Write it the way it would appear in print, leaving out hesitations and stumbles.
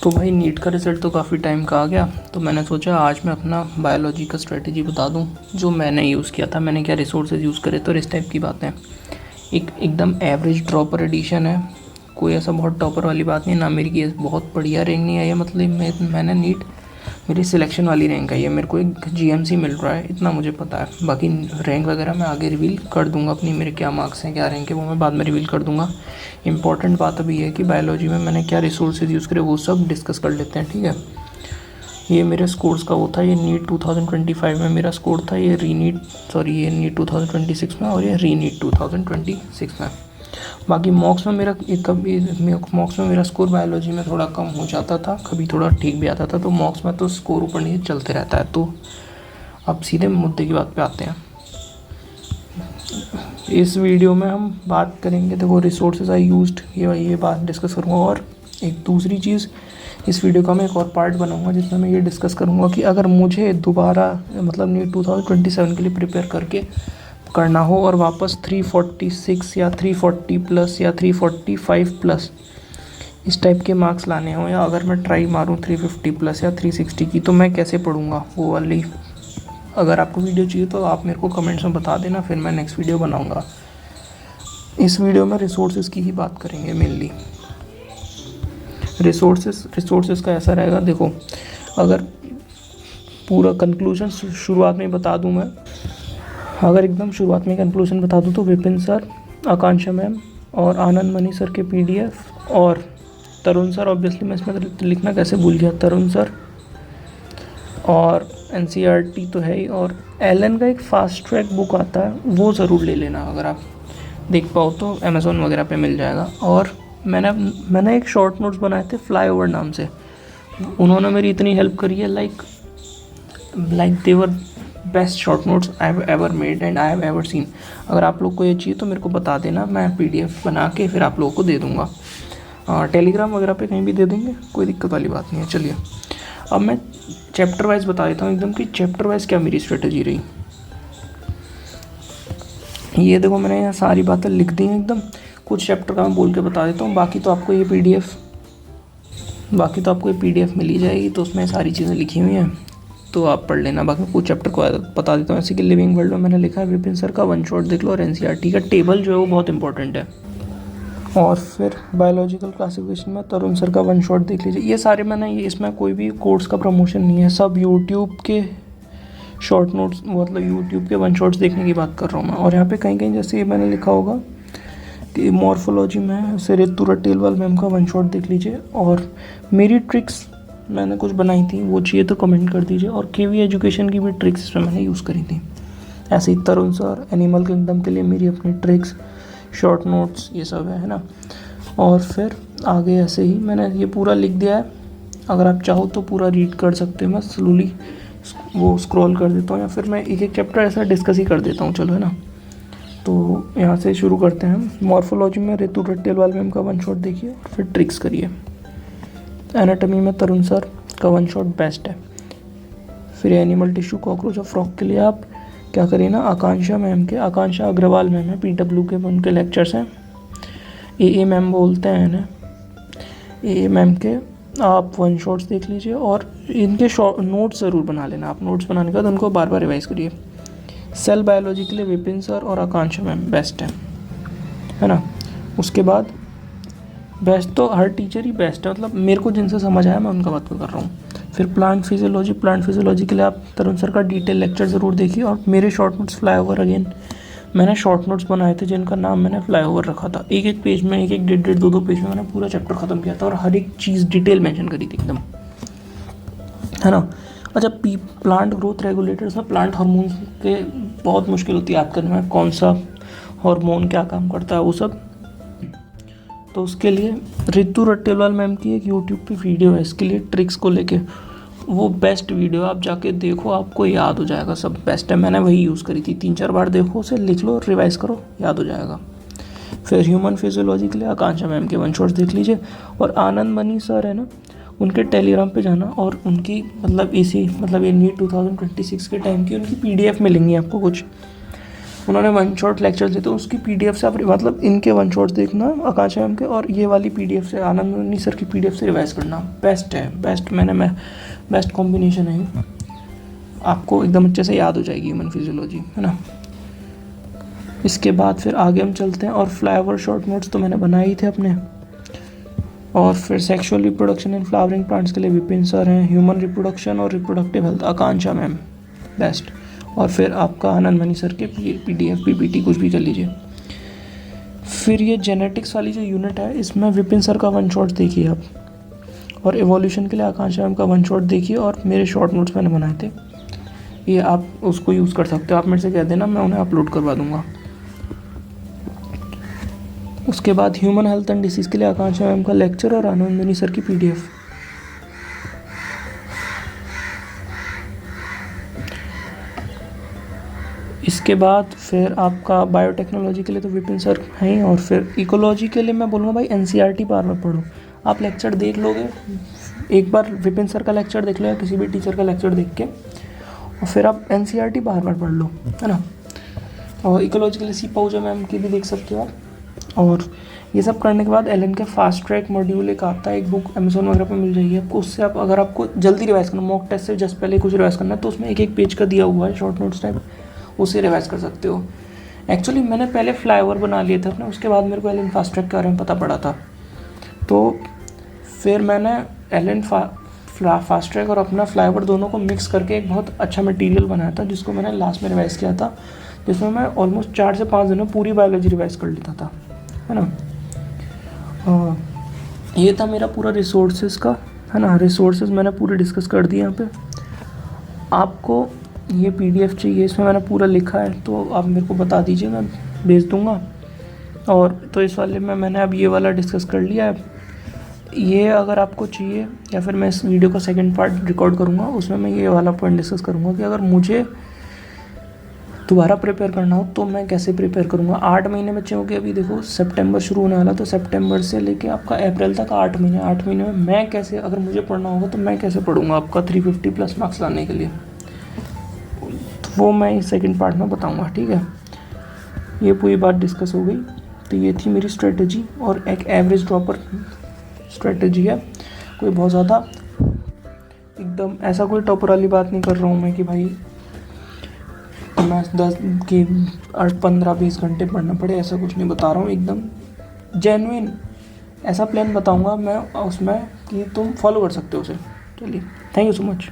तो भाई नीट का रिज़ल्ट तो काफ़ी टाइम का आ गया, तो मैंने सोचा आज मैं अपना बायोलॉजी का स्ट्रेटजी बता दूं जो मैंने यूज़ किया था, मैंने क्या रिसोर्सेज यूज़ करे। तो इस टाइप की बातें, एकदम एवरेज ड्रॉपर एडिशन है, कोई ऐसा बहुत टॉपर वाली बात नहीं, ना मेरी केस बहुत बढ़िया रैंक नहीं आई है, मतलब मैंने नीट मेरी सिलेक्शन वाली रैंक आई है, मेरे को एक जीएमसी मिल रहा है, इतना मुझे पता है। बाकी रैंक वगैरह मैं आगे रिवील कर दूंगा, अपनी मेरे क्या मार्क्स हैं क्या रैंक है वो मैं बाद में रिवील कर दूंगा। इंपॉर्टेंट बात अभी है कि बायोलॉजी में मैंने क्या रिसोर्सेज यूज़ करे वो सब डिस्कस कर लेते हैं, ठीक है। ये मेरे स्कोर्स का वो था, ये नीट 2025 में मेरा स्कोर था, ये ये नीट 2026 में और ये री नीट 2026 में। बाकी मॉक्स में मेरा कभी मॉक्स में मेरा स्कोर बायोलॉजी में थोड़ा कम हो जाता था, कभी थोड़ा ठीक भी आता था, तो मॉक्स में तो स्कोर ऊपर नीचे चलते रहता है। तो अब सीधे मुद्दे की बात पे आते हैं। इस वीडियो में हम बात करेंगे, देखो रिसोर्सेज आई यूज्ड, ये बात डिस्कस करूँगा। और एक दूसरी चीज़, इस वीडियो का मैं एक और पार्ट बनाऊंगा जिसमें मैं ये डिस्कस करूँगा कि अगर मुझे दोबारा मतलब नीट 2027 के लिए प्रिपेयर करके करना हो और वापस 346 या 340 प्लस या 345 प्लस इस टाइप के मार्क्स लाने हो, या अगर मैं ट्राई मारूँ 350 प्लस या 360 की, तो मैं कैसे पढ़ूँगा वो वाली। अगर आपको वीडियो चाहिए तो आप मेरे को कमेंट्स में बता देना, फिर मैं नेक्स्ट वीडियो बनाऊँगा। इस वीडियो में रिसोर्सेज की ही बात करेंगे मेनली। रिसोर्सेज का ऐसा रहेगा, देखो अगर पूरा कंक्लूजन शुरुआत में बता दूं मैं, अगर एकदम शुरुआत में कंक्लूजन बता दूं तो विपिन सर, आकांक्षा मैम और आनंद मनी सर के पीडीएफ और तरुण सर, ऑब्वियसली मैं इसमें लिखना कैसे भूल गया, तरुण सर, और एनसीईआरटी तो है ही, और एलन का एक फास्ट ट्रैक बुक आता है वो ज़रूर ले लेना, अगर आप देख पाओ तो अमेज़ोन वगैरह पे मिल जाएगा। और मैंने एक शॉर्ट नोट्स बनाए थे फ्लाईओवर नाम से, उन्होंने मेरी इतनी हेल्प करी है, like their best short notes I have ever made and I have ever seen. अगर आप लोग को ये चाहिए तो मेरे को बता देना, मैं पीडीएफ बना के फिर आप लोगों को दे दूँगा। टेलीग्राम वगैरह पे कहीं भी दे देंगे, कोई दिक्कत वाली बात नहीं है। चलिए अब मैं चैप्टर वाइज बता देता हूँ एकदम कि चैप्टर वाइज क्या मेरी स्ट्रेटजी रही। ये देखो मैंने यहाँ सारी बातें लिख दी हैं एकदम, कुछ चैप्टर का मैं बोल के बता देता हूँ, बाकी तो आपको ये पीडीएफ मिल ही जाएगी, तो उसमें सारी चीज़ें लिखी हुई हैं तो आप पढ़ लेना। बाकी कुछ चैप्टर को बता देता हूँ, ऐसे कि लिविंग वर्ल्ड में मैंने लिखा है विपिन सर का वन शॉट देख लो, और एनसीईआरटी का टेबल जो है वो बहुत इंपॉर्टेंट है। और फिर बायोलॉजिकल क्लासिफिकेशन में तरुण सर का वन शॉट देख लीजिए। ये सारे मैंने, इसमें कोई भी कोर्स का प्रमोशन नहीं है, सब यूट्यूब के शॉर्ट नोट्स, मतलब यूट्यूब के वन शॉट्स देखने की बात कर रहा हूँ मैं। और यहाँ पे कहीं कहीं जैसे मैंने लिखा होगा कि मॉर्फोलॉजी में से रितु रटेलवाल मैम का वन शॉट देख लीजिए, और मेरी ट्रिक्स मैंने कुछ बनाई थी, वो चाहिए तो कमेंट कर दीजिए। और केवी एजुकेशन की भी ट्रिक्स इसमें मैंने यूज़ करी थी। ऐसे ही तरुण सर एनिमल किंगडम के लिए मेरी अपनी ट्रिक्स, शॉर्ट नोट्स, ये सब है ना। और फिर आगे ऐसे ही मैंने ये पूरा लिख दिया है, अगर आप चाहो तो पूरा रीड कर सकते हैं, मैं स्लोली वो स्क्रॉल कर देता हूँ, या फिर मैं एक एक चैप्टर ऐसा डिस्कस ही कर देता हूँ, चलो है ना। तो यहाँ से शुरू करते हैं। मॉर्फोलॉजी में रितु रटेलवाल मैम का वन शॉट देखिए और फिर ट्रिक्स करिए। एनाटॉमी में तरुण सर का वन शॉट बेस्ट है। फिर एनिमल टिश्यू, कॉकरोच और फ्रॉग के लिए आप क्या करिए ना, आकांक्षा अग्रवाल मैम है पीडब्ल्यू के, उनके लेक्चर्स हैं। ए मैम बोलते हैं ना, ए मैम के आप वन शॉट्स देख लीजिए, और इनके नोट्स ज़रूर बना लेना। आप नोट्स बनाने के बाद उनको बार बार रिवाइज़ करिए। सेल बायोलॉजी के लिए विपिन सर और आकांक्षा मैम बेस्ट है ना। उसके बाद बेस्ट तो हर टीचर ही बेस्ट है, मतलब मेरे को जिनसे समझ आया मैं उनका बात कर रहा हूँ। फिर प्लांट फिजियोलॉजी के लिए आप तरुण सर का डिटेल लेक्चर ज़रूर देखिए। और मेरे शॉर्ट नोट्स फ्लाईओवर, अगेन मैंने शॉर्ट नोट्स बनाए थे जिनका नाम मैंने फ्लाईओवर रखा था। एक एक पेज में, एक डेढ़ दो पेज में मैंने पूरा चैप्टर ख़त्म किया था और हर एक चीज़ डिटेल मेंशन करी थी एकदम, है ना। अच्छा, प्लांट ग्रोथ रेगुलेटर्स में प्लांट हार्मोन के बहुत मुश्किल होती है याद करने में, कौन सा हार्मोन क्या काम करता है वो सब। तो उसके लिए रितु रटेलवाल मैम की एक यूट्यूब पे वीडियो है इसके लिए, ट्रिक्स को लेके, वो बेस्ट वीडियो, आप जाके देखो, आपको याद हो जाएगा, सब बेस्ट है। मैंने वही यूज़ करी थी, 3-4 बार देखो उसे, लिख लो, रिवाइज़ करो, याद हो जाएगा। फिर ह्यूमन फिजियोलॉजी के लिए आकांक्षा मैम के वन शॉट्स देख लीजिए। और आनंद मनी सर है ना, उनके टेलीग्राम पे जाना, और उनकी मतलब ये नीट 2026 के टाइम की उनकी पीडीएफ मिलेंगी आपको कुछ, उन्होंने वन शॉट लेक्चर देते हैं, उसकी पीडीएफ से आप मतलब इनके वन शॉट देखना आकांक्षा मैम के, और ये वाली पीडीएफ से आनंद मनी सर की पीडीएफ से रिवाइज करना। बेस्ट है, मैं बेस्ट कॉम्बिनेशन है, आपको एकदम अच्छे से याद हो जाएगी ह्यूमन फिजियोलॉजी, है ना। इसके बाद फिर आगे हम चलते हैं, और फ्लावर शॉर्ट नोट्स तो मैंने बनाए ही थे अपने। और फिर sexual reproduction in flowering plants के लिए विपिन सर हैं, ह्यूमन रिप्रोडक्शन और रिप्रोडक्टिव हेल्थ आकांक्षा मैम बेस्ट, और फिर आपका आनंद मनी सर के पीडीएफ पीपीटी कुछ भी कर लीजिए। फिर ये जेनेटिक्स वाली जो यूनिट है, इसमें विपिन सर का वन शॉट देखिए आप, और एवोल्यूशन के लिए आकांक्षा मैम का वन शॉट देखिए, और मेरे शॉर्ट नोट्स मैंने बनाए थे, ये आप उसको यूज़ कर सकते हो। आप मेरे से कह देना, मैं उन्हें अपलोड करवा दूँगा। उसके बाद ह्यूमन हेल्थ एंड डिसीज़ के लिए आकांक्षा मैम का लेक्चर और आनंद मनी सर की पीडीएफ। इसके बाद फिर आपका बायोटेक्नोलॉजी के लिए तो विपिन सर हैं, और फिर इकोलॉजी के लिए मैं बोलूँगा भाई एनसीईआरटी बार बार पढ़ो। आप लेक्चर देख लोगे, एक बार विपिन सर का लेक्चर देख लो या किसी भी टीचर का लेक्चर देख के, और फिर आप एनसीईआरटी बार बार पढ़ लो, है ना। और इकोलॉजी के लिए सी पाउजा मैम की भी देख सकते हो आप। और ये सब करने के बाद एलन के फास्ट ट्रैक मॉड्यूल एक आता है, एक बुक अमेजोन वगैरह पे मिल जाएगी आपको। उससे आप अगर आपको जल्दी रिवाइज करना, मॉक टेस्ट से जस्ट पहले कुछ रिवाइज करना है, तो उसमें एक एक पेज का दिया हुआ है शॉर्ट नोट्स टाइप, उसे रिवाइज कर सकते हो। एक्चुअली मैंने पहले फ्लाईओवर बना लिए थे अपने, उसके बाद मेरे को एलन फास्ट ट्रैक के बारे में पता पड़ा था, तो फिर मैंने एलन फास्ट ट्रैक और अपना फ्लाईओवर दोनों को मिक्स करके एक बहुत अच्छा मटेरियल बनाया था, जिसको मैंने लास्ट में रिवाइज किया था, जिसमें मैं ऑलमोस्ट 4 से 5 दिन में पूरी बायोलॉजी रिवाइज कर लेता था, है ना। ये था मेरा पूरा रिसोर्सेज का, है ना। रिसोर्सेज मैंने पूरे डिस्कस कर दिए यहाँ पे। आपको ये पीडीएफ चाहिए, इसमें मैंने पूरा लिखा है, तो आप मेरे को बता दीजिए, मैं भेज दूँगा। और तो इस वाले में मैंने अब ये वाला डिस्कस कर लिया है। ये अगर आपको चाहिए, या फिर मैं इस वीडियो का सेकंड पार्ट रिकॉर्ड करूँगा, उसमें मैं ये वाला पॉइंट डिस्कस करूँगा कि अगर मुझे दोबारा प्रिपेयर करना हो तो मैं कैसे प्रिपेयर करूँगा। 8 महीने बच्चे हो गए, अभी देखो सितंबर शुरू होने वाला, तो सितंबर से लेके आपका अप्रैल तक 8 महीने में मैं कैसे, अगर मुझे पढ़ना होगा तो मैं कैसे पढ़ूँगा आपका 350+ मार्क्स लाने के लिए, तो वो मैं सेकंड पार्ट में बताऊँगा, ठीक है। ये पूरी बात डिस्कस हो गई। तो ये थी मेरी स्ट्रेटजी, और एक एवरेज ड्रॉपर स्ट्रेटजी है, कोई बहुत ज़्यादा एकदम ऐसा कोई टॉपर वाली बात नहीं कर रहा हूँ मैं कि भाई मैं 15-20 घंटे पढ़ना पड़े, ऐसा कुछ नहीं बता रहा हूँ। एकदम जेन्युइन ऐसा प्लान बताऊँगा मैं उसमें कि तुम फॉलो कर सकते हो उसे। चलिए, थैंक यू सो मच।